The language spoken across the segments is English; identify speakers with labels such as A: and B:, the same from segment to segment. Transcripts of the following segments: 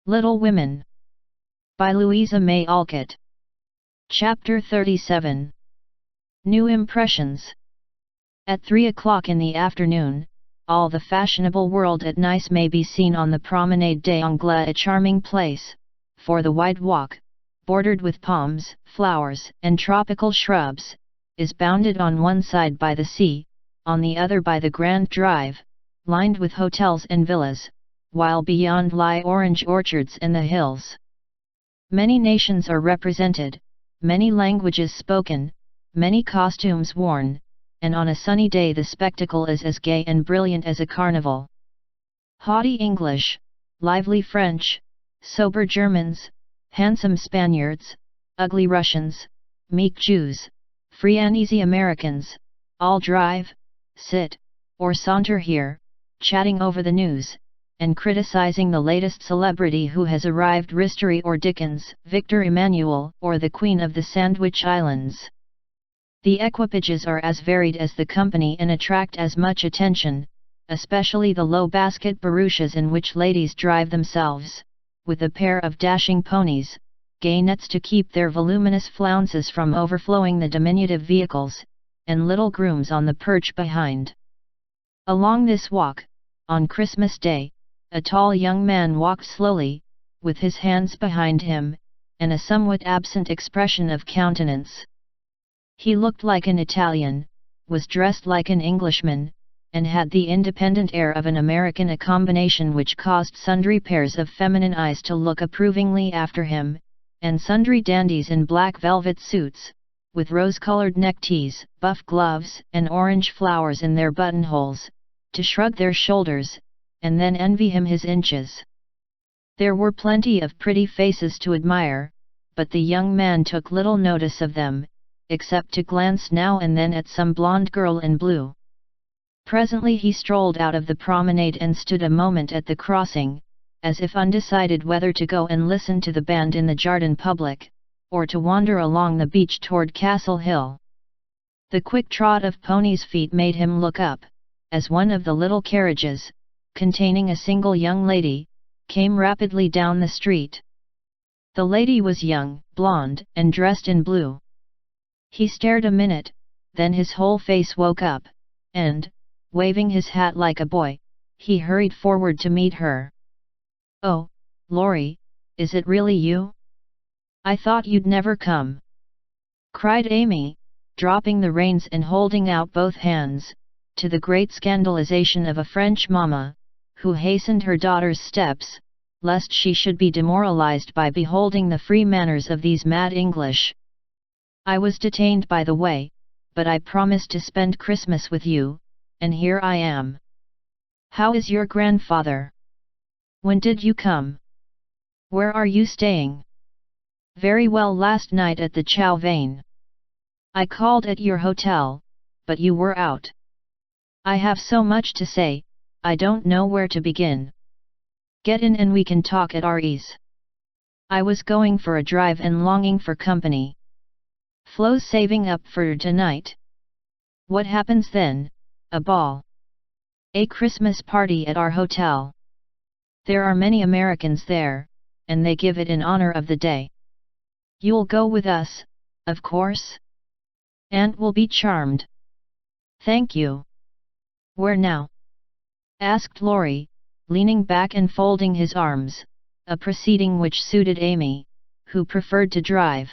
A: Little Women by Louisa May Alcott. Chapter 37. New Impressions. At 3 o'clock in the afternoon, all the fashionable world at Nice may be seen on the Promenade des Anglais, a charming place, for the wide walk, bordered with palms, flowers, and tropical shrubs, is bounded on one side by the sea, on the other by the Grand Drive, lined with hotels and villas, while beyond lie orange orchards and the hills. Many nations are represented, many languages spoken, many costumes worn, and on a sunny day the spectacle is as gay and brilliant as a carnival. Haughty English, lively French, sober Germans, handsome Spaniards, ugly Russians, meek Jews, free and easy Americans, all drive, sit, or saunter here, chatting over the news, and criticizing the latest celebrity who has arrived, Ristori or Dickens, Victor Emmanuel, or the Queen of the Sandwich Islands. The equipages are as varied as the company and attract as much attention, especially the low basket barouches in which ladies drive themselves, with a pair of dashing ponies, gay nets to keep their voluminous flounces from overflowing the diminutive vehicles, and little grooms on the perch behind. Along this walk, on Christmas Day, a tall young man walked slowly, with his hands behind him, and a somewhat absent expression of countenance. He looked like an Italian, was dressed like an Englishman, and had the independent air of an American, a combination which caused sundry pairs of feminine eyes to look approvingly after him, and sundry dandies in black velvet suits, with rose-colored neckties, buff gloves, and orange flowers in their buttonholes, to shrug their shoulders, and then envy him his inches. There were plenty of pretty faces to admire, but the young man took little notice of them, except to glance now and then at some blonde girl in blue. Presently he strolled out of the promenade and stood a moment at the crossing, as if undecided whether to go and listen to the band in the Jardin Public, or to wander along the beach toward Castle Hill. The quick trot of ponies' feet made him look up, as one of the little carriages, containing a single young lady, came rapidly down the street. The lady was young, blonde, and dressed in blue. He stared a minute, then his whole face woke up, and, waving his hat like a boy, he hurried forward to meet her. "Oh, Laurie, is it really you? I thought you'd never come," cried Amy, dropping the reins and holding out both hands, to the great scandalization of a French mamma, who hastened her daughter's steps, lest she should be demoralized by beholding the free manners of these mad English. "I was detained by the way, but I promised to spend Christmas with you, and here I am. How is your grandfather? When did you come? Where are you staying?" "Very well, last night at the Chow Vane. I called at your hotel, but you were out. I have so much to say, I don't know where to begin. Get in and we can talk at our ease. I was going for a drive and longing for company. Flo's saving up for tonight. What happens then? A ball. A Christmas party at our hotel. There are many Americans there, and they give it in honor of the day. You'll go with us, of course? Aunt will be charmed." "Thank you." "Where now?" asked Laurie, leaning back and folding his arms, a proceeding which suited Amy, who preferred to drive,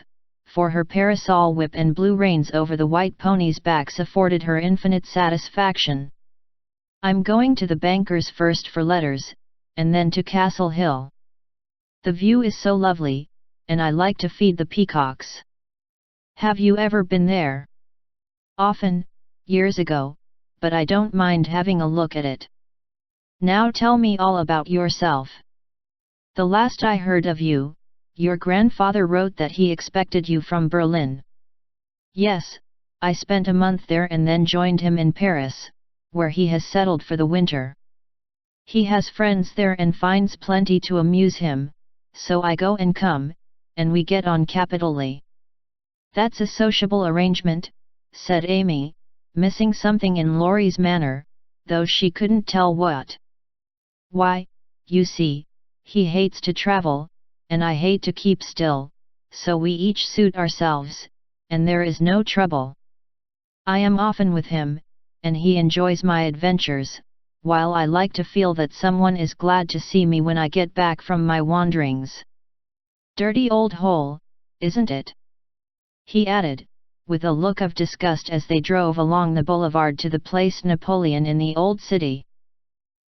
A: for her parasol whip and blue reins over the white ponies' backs afforded her infinite satisfaction. "I'm going to the bankers first for letters, and then to Castle Hill. The view is so lovely, and I like to feed the peacocks." "Have you ever been there?" "Often, years ago, but I don't mind having a look at it. Now tell me all about yourself. The last I heard of you, your grandfather wrote that he expected you from Berlin." "Yes, I spent a month there and then joined him in Paris, where he has settled for the winter. He has friends there and finds plenty to amuse him, so I go and come, and we get on capitally." "That's a sociable arrangement," said Amy, missing something in Laurie's manner, though she couldn't tell what. "Why, you see, he hates to travel, and I hate to keep still, so we each suit ourselves, and there is no trouble. I am often with him, and he enjoys my adventures, while I like to feel that someone is glad to see me when I get back from my wanderings. Dirty old hole, isn't it?" he added, with a look of disgust as they drove along the boulevard to the Place Napoleon in the old city.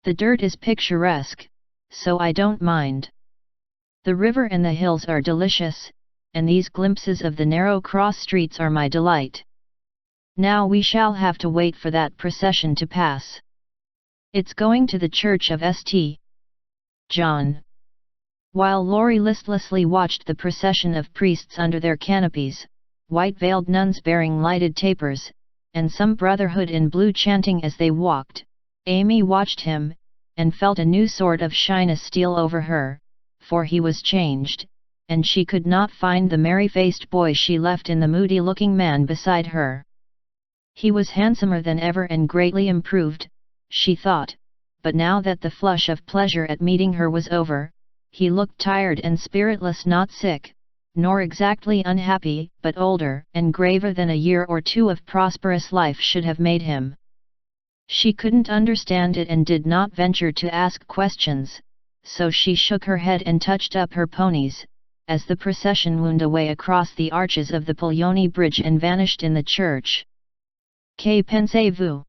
A: "The dirt is picturesque, so I don't mind. The river and the hills are delicious, and these glimpses of the narrow cross streets are my delight. Now we shall have to wait for that procession to pass. It's going to the Church of St. John." While Laurie listlessly watched the procession of priests under their canopies, white-veiled nuns bearing lighted tapers, and some brotherhood in blue chanting as they walked, Amy watched him, and felt a new sort of shyness steal over her, for he was changed, and she could not find the merry-faced boy she left in the moody-looking man beside her. He was handsomer than ever and greatly improved, she thought, but now that the flush of pleasure at meeting her was over, he looked tired and spiritless, not sick, nor exactly unhappy, but older and graver than a year or two of prosperous life should have made him. She couldn't understand it and did not venture to ask questions, so she shook her head and touched up her ponies, as the procession wound away across the arches of the Puglioni Bridge and vanished in the church. "Que pensez-vous?"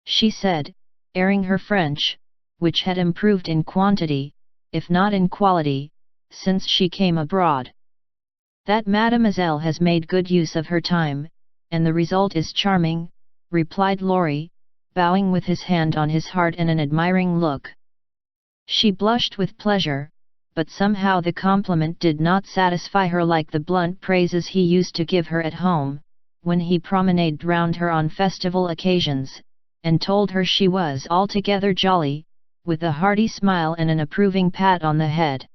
A: she said, airing her French, which had improved in quantity, if not in quality, since she came abroad. "That mademoiselle has made good use of her time, and the result is charming," replied Laurie, bowing with his hand on his heart and an admiring look. She blushed with pleasure, but somehow the compliment did not satisfy her like the blunt praises he used to give her at home, when he promenaded round her on festival occasions, and told her she was altogether jolly, with a hearty smile and an approving pat on the head.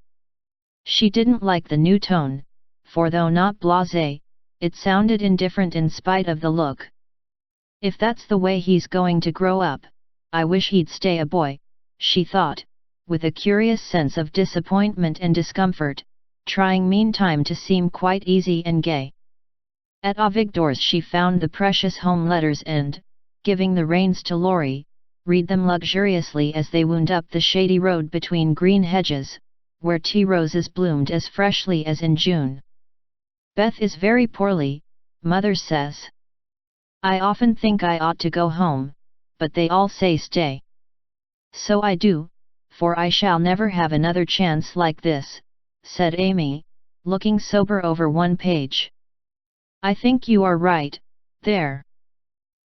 A: She didn't like the new tone, for though not blasé, it sounded indifferent in spite of the look. "If that's the way he's going to grow up, I wish he'd stay a boy," she thought, with a curious sense of disappointment and discomfort, trying meantime to seem quite easy and gay. At Avigdor's she found the precious home letters and, giving the reins to Laurie, read them luxuriously as they wound up the shady road between green hedges, where tea roses bloomed as freshly as in June. "Beth is very poorly, Mother says. I often think I ought to go home, but they all say stay. So I do, for I shall never have another chance like this," said Amy, looking sober over one page. "I think you are right, there.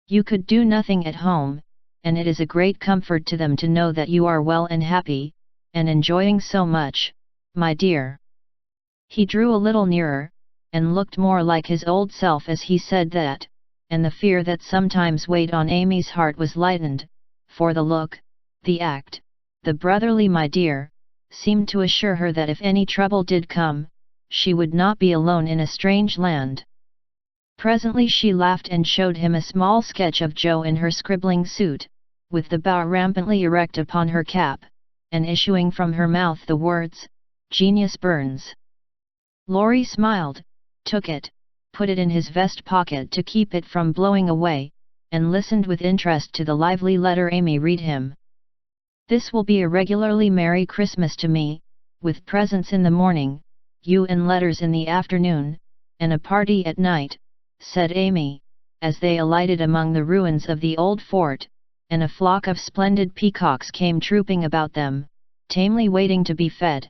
A: You could do nothing at home, and it is a great comfort to them to know that you are well and happy, and enjoying so much, my dear." He drew a little nearer, and looked more like his old self as he said that, and the fear that sometimes weighed on Amy's heart was lightened, for the look, the act, the brotherly "my dear," seemed to assure her that if any trouble did come, she would not be alone in a strange land. Presently she laughed and showed him a small sketch of Jo in her scribbling suit, with the bow rampantly erect upon her cap, and issuing from her mouth the words, "Genius Burns." Laurie smiled, took it, put it in his vest pocket to keep it from blowing away, and listened with interest to the lively letter Amy read him. "This will be a regularly Merry Christmas to me, with presents in the morning, you and letters in the afternoon, and a party at night," said Amy, as they alighted among the ruins of the old fort, and a flock of splendid peacocks came trooping about them, tamely waiting to be fed.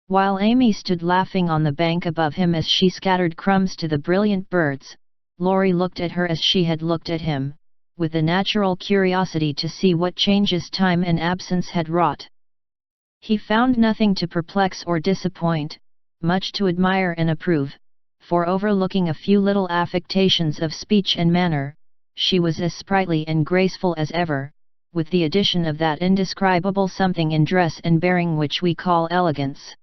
A: While Amy stood laughing on the bank above him as she scattered crumbs to the brilliant birds, Laurie looked at her as she had looked at him, with a natural curiosity to see what changes time and absence had wrought. He found nothing to perplex or disappoint, much to admire and approve, for overlooking a few little affectations of speech and manner, she was as sprightly and graceful as ever, with the addition of that indescribable something in dress and bearing which we call elegance.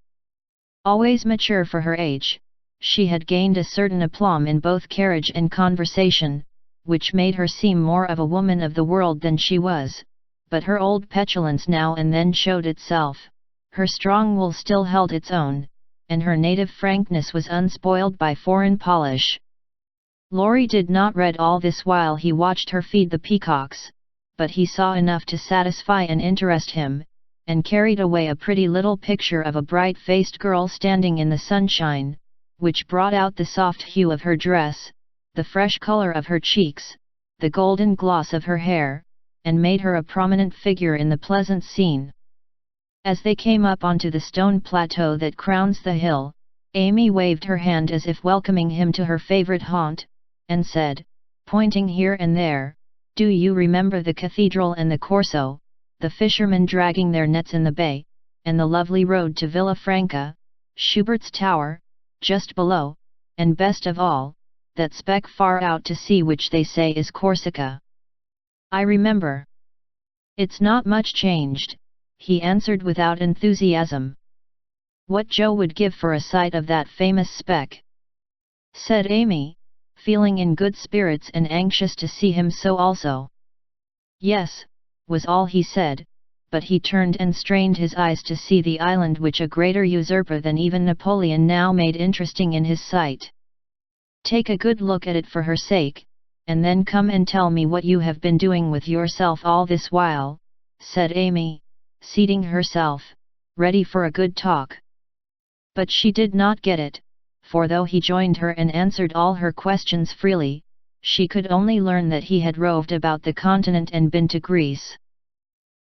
A: Always mature for her age, she had gained a certain aplomb in both carriage and conversation, which made her seem more of a woman of the world than she was, but her old petulance now and then showed itself, Her strong wool still held its own, and her native frankness was unspoiled by foreign polish. Laurie did not read all this while he watched her feed the peacocks, but he saw enough to satisfy and interest him, and carried away a pretty little picture of a bright-faced girl standing in the sunshine, which brought out the soft hue of her dress, the fresh color of her cheeks, the golden gloss of her hair, and made her a prominent figure in the pleasant scene. As they came up onto the stone plateau that crowns the hill, Amy waved her hand as if welcoming him to her favorite haunt, and said, pointing here and there, "Do you remember the cathedral and the Corso, the fishermen dragging their nets in the bay, and the lovely road to Villa Franca, Schubert's tower, just below, and best of all, that speck far out to sea which they say is Corsica?" "I remember. It's not much changed," he answered without enthusiasm. "What Joe would give for a sight of that famous speck," said Amy, feeling in good spirits and anxious to see him so also. "Yes," was all he said, but he turned and strained his eyes to see the island which a greater usurper than even Napoleon now made interesting in his sight. "Take a good look at it for her sake, and then come and tell me what you have been doing with yourself all this while," said Amy, seating herself, ready for a good talk. But she did not get it, for though he joined her and answered all her questions freely, she could only learn that he had roved about the continent and been to Greece.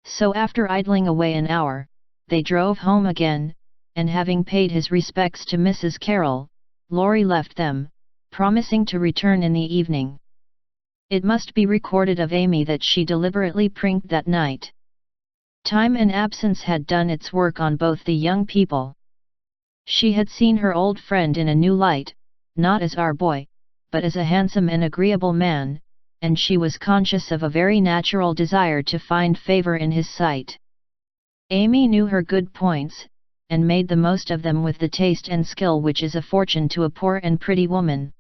A: So after idling away an hour, they drove home again, and having paid his respects to Mrs. Carroll, Laurie left them, promising to return in the evening. It must be recorded of Amy that she deliberately prinked that night. Time and absence had done its work on both the young people. She had seen her old friend in a new light, not as our boy, but as a handsome and agreeable man, and she was conscious of a very natural desire to find favor in his sight. Amy knew her good points, and made the most of them with the taste and skill which is a fortune to a poor and pretty woman.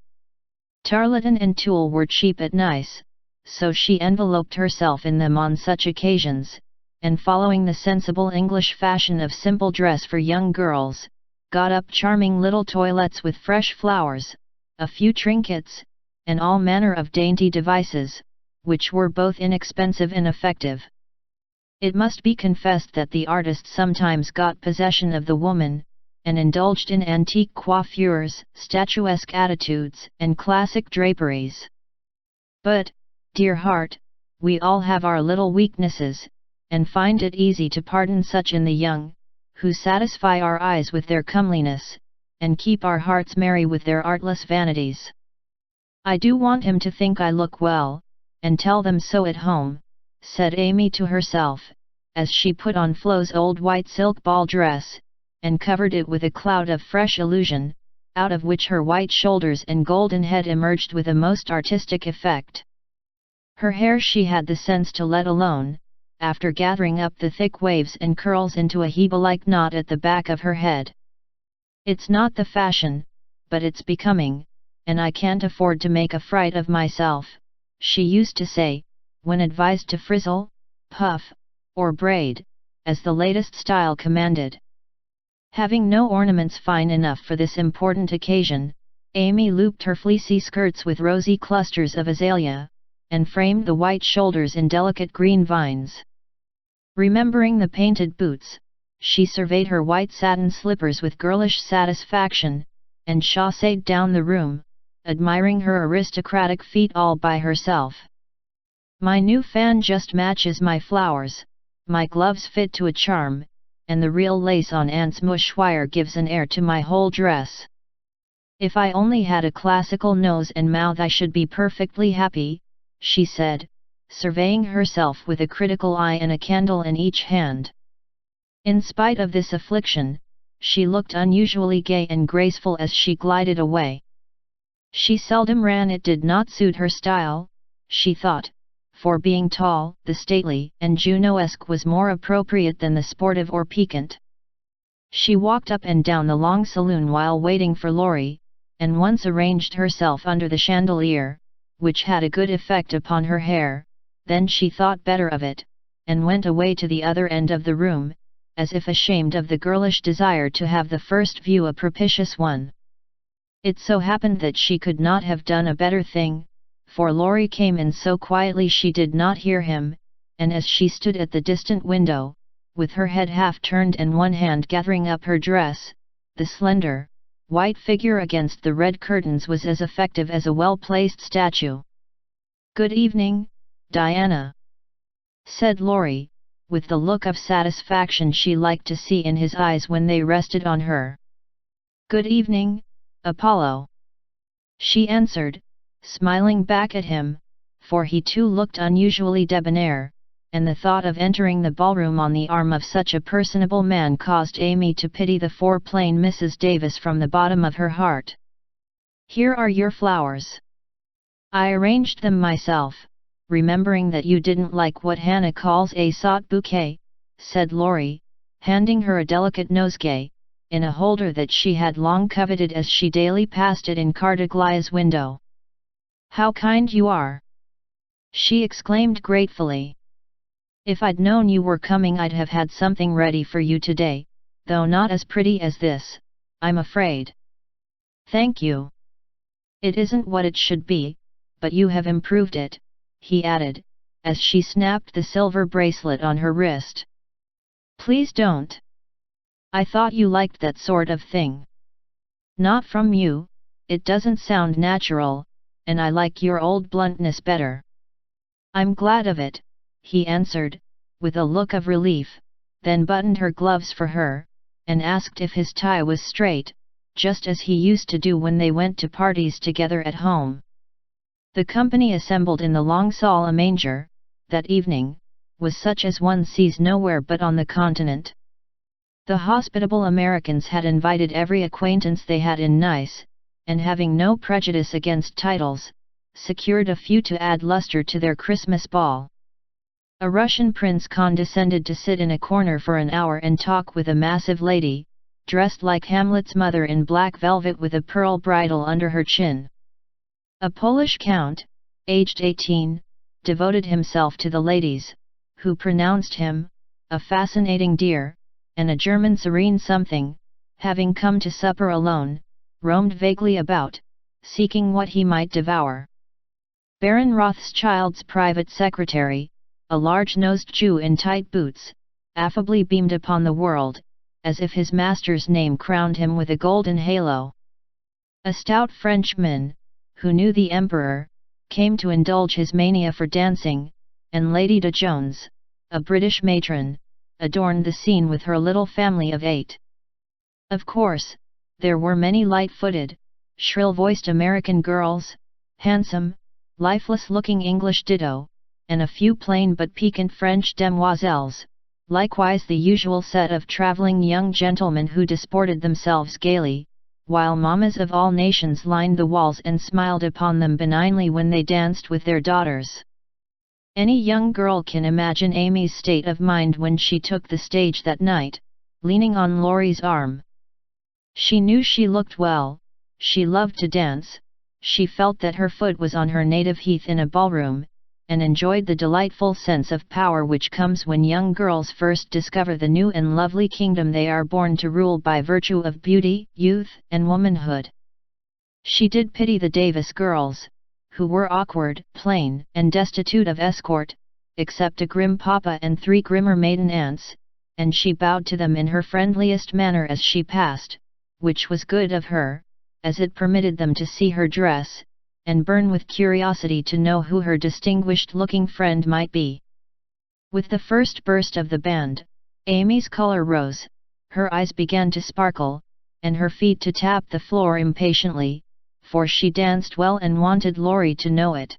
A: Tarlatan and tulle were cheap at Nice, so she enveloped herself in them on such occasions, and following the sensible English fashion of simple dress for young girls, got up charming little toilettes with fresh flowers, a few trinkets, and all manner of dainty devices, which were both inexpensive and effective. It must be confessed that the artist sometimes got possession of the woman, and indulged in antique coiffures, statuesque attitudes, and classic draperies. But, dear heart, we all have our little weaknesses, and find it easy to pardon such in the young, who satisfy our eyes with their comeliness, and keep our hearts merry with their artless vanities. "I do want him to think I look well, and tell them so at home," said Amy to herself, as she put on Flo's old white silk ball dress, and covered it with a cloud of fresh illusion, out of which her white shoulders and golden head emerged with a most artistic effect. Her hair she had the sense to let alone, after gathering up the thick waves and curls into a Hebe-like knot at the back of her head. "It's not the fashion, but it's becoming, and I can't afford to make a fright of myself," she used to say, when advised to frizzle, puff, or braid, as the latest style commanded. Having no ornaments fine enough for this important occasion, Amy looped her fleecy skirts with rosy clusters of azalea, and framed the white shoulders in delicate green vines. Remembering the painted boots, she surveyed her white satin slippers with girlish satisfaction, and chassed down the room, admiring her aristocratic feet all by herself. "My new fan just matches my flowers, my gloves fit to a charm, and the real lace on Aunt's mouchoir gives an air to my whole dress. If I only had a classical nose and mouth I should be perfectly happy," she said, surveying herself with a critical eye and a candle in each hand. In spite of this affliction, she looked unusually gay and graceful as she glided away. She seldom ran, it did not suit her style, she thought, for being tall, the stately and Juno-esque was more appropriate than the sportive or piquant. She walked up and down the long saloon while waiting for Laurie, and once arranged herself under the chandelier, which had a good effect upon her hair. Then she thought better of it, and went away to the other end of the room, as if ashamed of the girlish desire to have the first view a propitious one. It so happened that she could not have done a better thing, for Laurie came in so quietly she did not hear him, and as she stood at the distant window, with her head half turned and one hand gathering up her dress, the slender, white figure against the red curtains was as effective as a well-placed statue. "Good evening, Diana," said Laurie, with the look of satisfaction she liked to see in his eyes when they rested on her. "Good evening, Apollo," she answered, smiling back at him, for he too looked unusually debonair, and the thought of entering the ballroom on the arm of such a personable man caused Amy to pity the poor plain Mrs. Davis from the bottom of her heart. "Here are your flowers. I arranged them myself, remembering that you didn't like what Hannah calls a sot bouquet," said Laurie, handing her a delicate nosegay, in a holder that she had long coveted as she daily passed it in Cardiglia's window. "How kind you are!" she exclaimed gratefully. "If I'd known you were coming I'd have had something ready for you today, though not as pretty as this, I'm afraid." "Thank you. It isn't what it should be, but you have improved it," he added, as she snapped the silver bracelet on her wrist. "Please don't. I thought you liked that sort of thing." "Not from you, it doesn't sound natural, and I like your old bluntness better." "I'm glad of it," he answered, with a look of relief, then buttoned her gloves for her, and asked if his tie was straight, just as he used to do when they went to parties together at home. The company assembled in the long salle à manger, that evening, was such as one sees nowhere but on the continent. The hospitable Americans had invited every acquaintance they had in Nice, and having no prejudice against titles, secured a few to add luster to their Christmas ball. A Russian prince condescended to sit in a corner for an hour and talk with a massive lady, dressed like Hamlet's mother in black velvet with a pearl bridle under her chin. A Polish count, aged 18, devoted himself to the ladies, who pronounced him a fascinating dear, and a German serene something, having come to supper alone, roamed vaguely about, seeking what he might devour. Baron Rothschild's private secretary, a large-nosed Jew in tight boots, affably beamed upon the world, as if his master's name crowned him with a golden halo. A stout Frenchman, who knew the Emperor, came to indulge his mania for dancing, and Lady de Jones, a British matron, adorned the scene with her little family of 8. Of course, there were many light-footed, shrill-voiced American girls, handsome, lifeless-looking English ditto, and a few plain but piquant French demoiselles, likewise the usual set of travelling young gentlemen who disported themselves gaily, while mammas of all nations lined the walls and smiled upon them benignly when they danced with their daughters. Any young girl can imagine Amy's state of mind when she took the stage that night, leaning on Laurie's arm. She knew she looked well, she loved to dance, she felt that her foot was on her native heath in a ballroom, and enjoyed the delightful sense of power which comes when young girls first discover the new and lovely kingdom they are born to rule by virtue of beauty, youth, and womanhood. She did pity the Davis girls, who were awkward, plain, and destitute of escort, except a grim papa and 3 grimmer maiden aunts, and she bowed to them in her friendliest manner as she passed, which was good of her, as it permitted them to see her dress, and burn with curiosity to know who her distinguished-looking friend might be. With the first burst of the band, Amy's color rose, her eyes began to sparkle, and her feet to tap the floor impatiently, for she danced well and wanted Laurie to know it.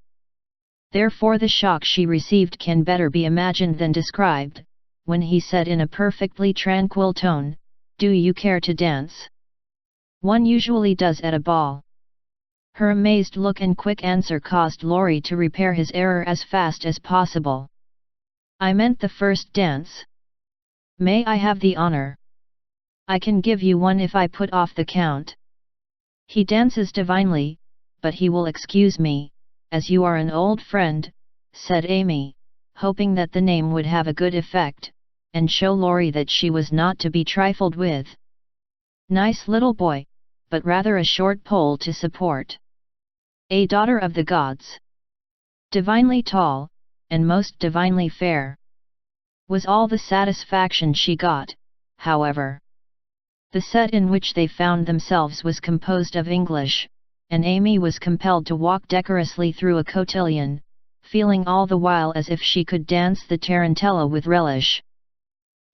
A: Therefore the shock she received can better be imagined than described, when he said in a perfectly tranquil tone, "Do you care to dance?" "One usually does at a ball." Her amazed look and quick answer caused Laurie to repair his error as fast as possible. "I meant the first dance. May I have the honor?" "I can give you one if I put off the count." "He dances divinely, but he will excuse me, as you are an old friend," said Amy, hoping that the name would have a good effect, and show Laurie that she was not to be trifled with. Nice little boy, but rather a short pole to support. A daughter of the gods. Divinely tall, and most divinely fair. Was all the satisfaction she got, however. The set in which they found themselves was composed of English, and Amy was compelled to walk decorously through a cotillion, feeling all the while as if she could dance the tarantella with relish.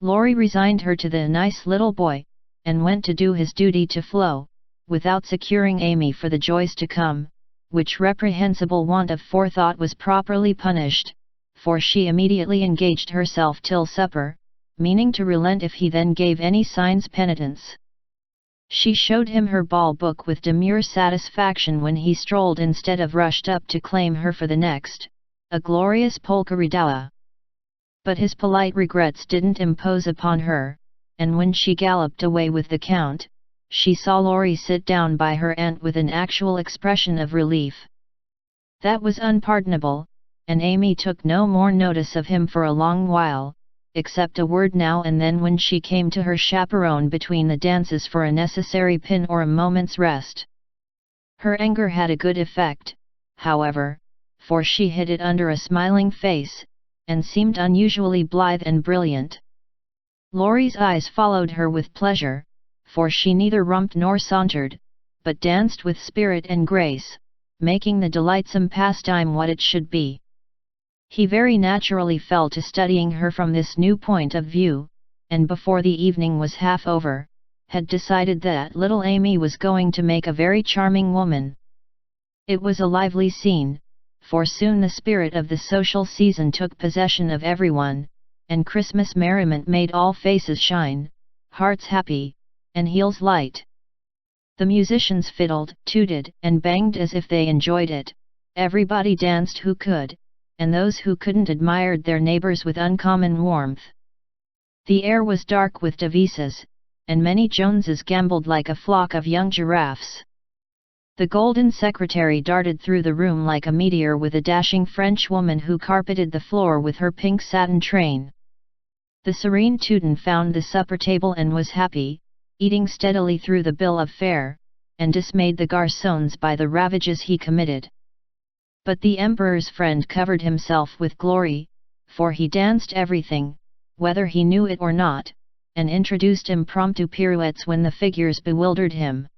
A: Laurie resigned her to the nice little boy, and went to do his duty to Flo, without securing Amy for the joys to come, which reprehensible want of forethought was properly punished, for she immediately engaged herself till supper, meaning to relent if he then gave any signs penitence. She showed him her ball book with demure satisfaction when he strolled instead of rushed up to claim her for the next, a glorious polka redowa. But his polite regrets didn't impose upon her, and when she galloped away with the Count, she saw Laurie sit down by her aunt with an actual expression of relief. That was unpardonable, and Amy took no more notice of him for a long while, except a word now and then when she came to her chaperone between the dances for a necessary pin or a moment's rest. Her anger had a good effect, however, for she hid it under a smiling face, and seemed unusually blithe and brilliant. Laurie's eyes followed her with pleasure, for she neither romped nor sauntered, but danced with spirit and grace, making the delightsome pastime what it should be. He very naturally fell to studying her from this new point of view, and before the evening was half over, had decided that little Amy was going to make a very charming woman. It was a lively scene, for soon the spirit of the social season took possession of everyone, and Christmas merriment made all faces shine, hearts happy, and heels light. The musicians fiddled, tooted, and banged as if they enjoyed it, everybody danced who could, and those who couldn't admired their neighbors with uncommon warmth. The air was dark with devices, and many Joneses gamboled like a flock of young giraffes. The golden secretary darted through the room like a meteor with a dashing Frenchwoman who carpeted the floor with her pink satin train. The serene Teuton found the supper table and was happy, eating steadily through the bill of fare, and dismayed the garçons by the ravages he committed. But the emperor's friend covered himself with glory, for he danced everything, whether he knew it or not, and introduced impromptu pirouettes when the figures bewildered him.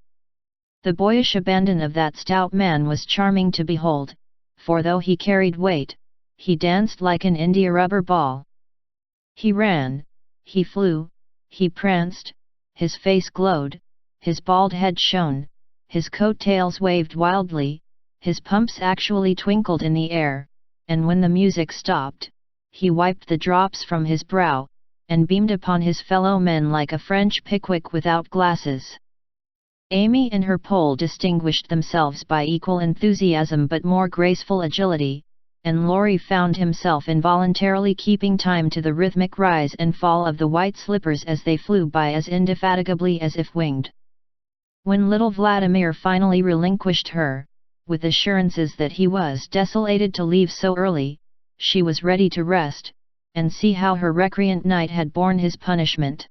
A: The boyish abandon of that stout man was charming to behold, for though he carried weight, he danced like an india rubber ball. He ran, he flew, he pranced, his face glowed, his bald head shone, his coat-tails waved wildly, his pumps actually twinkled in the air, and when the music stopped, he wiped the drops from his brow, and beamed upon his fellow men like a French Pickwick without glasses. Amy and her pole distinguished themselves by equal enthusiasm but more graceful agility, and Laurie found himself involuntarily keeping time to the rhythmic rise and fall of the white slippers as they flew by as indefatigably as if winged. When little Vladimir finally relinquished her, with assurances that he was desolated to leave so early, she was ready to rest, and see how her recreant knight had borne his punishment.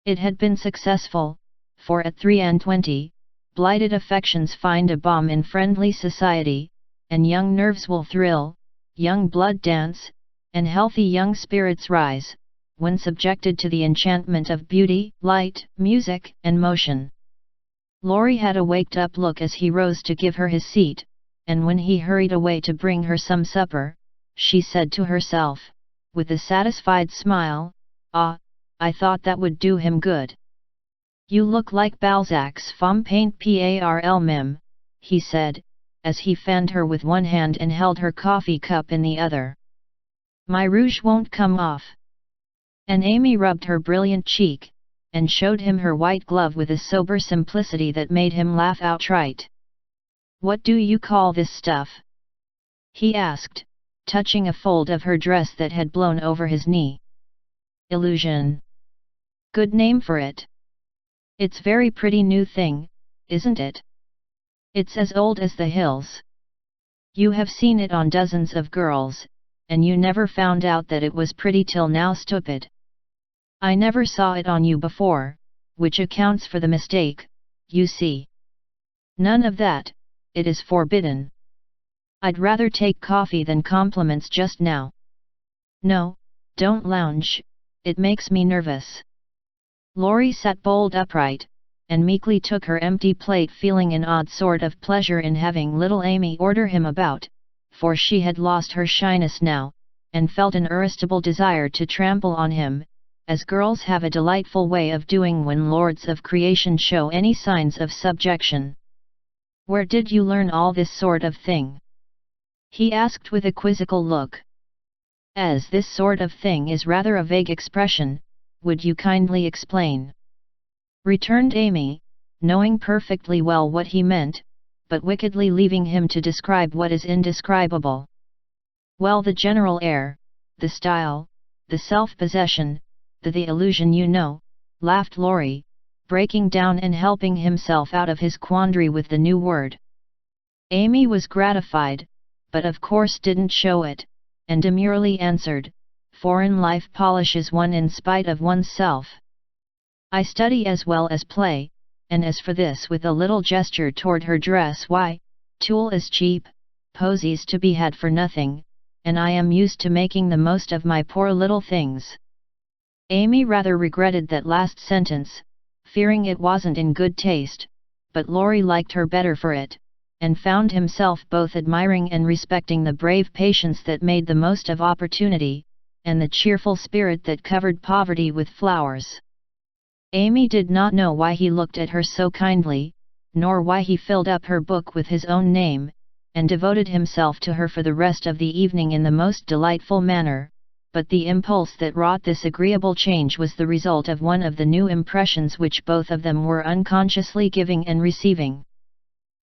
A: It had been successful, for at 23, blighted affections find a balm in friendly society, and young nerves will thrill, young blood dance, and healthy young spirits rise, when subjected to the enchantment of beauty, light, music, and motion. Laurie had a waked-up look as he rose to give her his seat, and when he hurried away to bring her some supper, she said to herself, with a satisfied smile, "Ah, I thought that would do him good." "You look like Balzac's femme paint parle mem," he said, as he fanned her with one hand and held her coffee cup in the other. "My rouge won't come off." And Amy rubbed her brilliant cheek, and showed him her white glove with a sober simplicity that made him laugh outright. "What do you call this stuff?" he asked, touching a fold of her dress that had blown over his knee. "Illusion. Good name for it. It's very pretty new thing, isn't it? It's as old as the hills. You have seen it on dozens of girls, and you never found out that it was pretty till now, stupid." I never saw it on you before, which accounts for the mistake, you see. None of that, it is forbidden. I'd rather take coffee than compliments just now. No, don't lounge, it makes me nervous. Laurie sat bolt upright, and meekly took her empty plate, feeling an odd sort of pleasure in having little Amy order him about, for she had lost her shyness now, and felt an irresistible desire to trample on him, as girls have a delightful way of doing when lords of creation show any signs of subjection. Where did you learn all this sort of thing? He asked with a quizzical look. As this sort of thing is rather a vague expression, would you kindly explain? Returned Amy, knowing perfectly well what he meant, but wickedly leaving him to describe what is indescribable. Well, the general air, the style, the self-possession, the illusion, you know, laughed Laurie, breaking down and helping himself out of his quandary with the new word. Amy was gratified, but of course didn't show it, and demurely answered, foreign life polishes one in spite of oneself. I study as well as play, and as for this, with a little gesture toward her dress, why, tulle is cheap, posies to be had for nothing, and I am used to making the most of my poor little things. Amy rather regretted that last sentence, fearing it wasn't in good taste, but Laurie liked her better for it, and found himself both admiring and respecting the brave patience that made the most of opportunity, and the cheerful spirit that covered poverty with flowers. Amy did not know why he looked at her so kindly, nor why he filled up her book with his own name, and devoted himself to her for the rest of the evening in the most delightful manner, but the impulse that wrought this agreeable change was the result of one of the new impressions which both of them were unconsciously giving and receiving.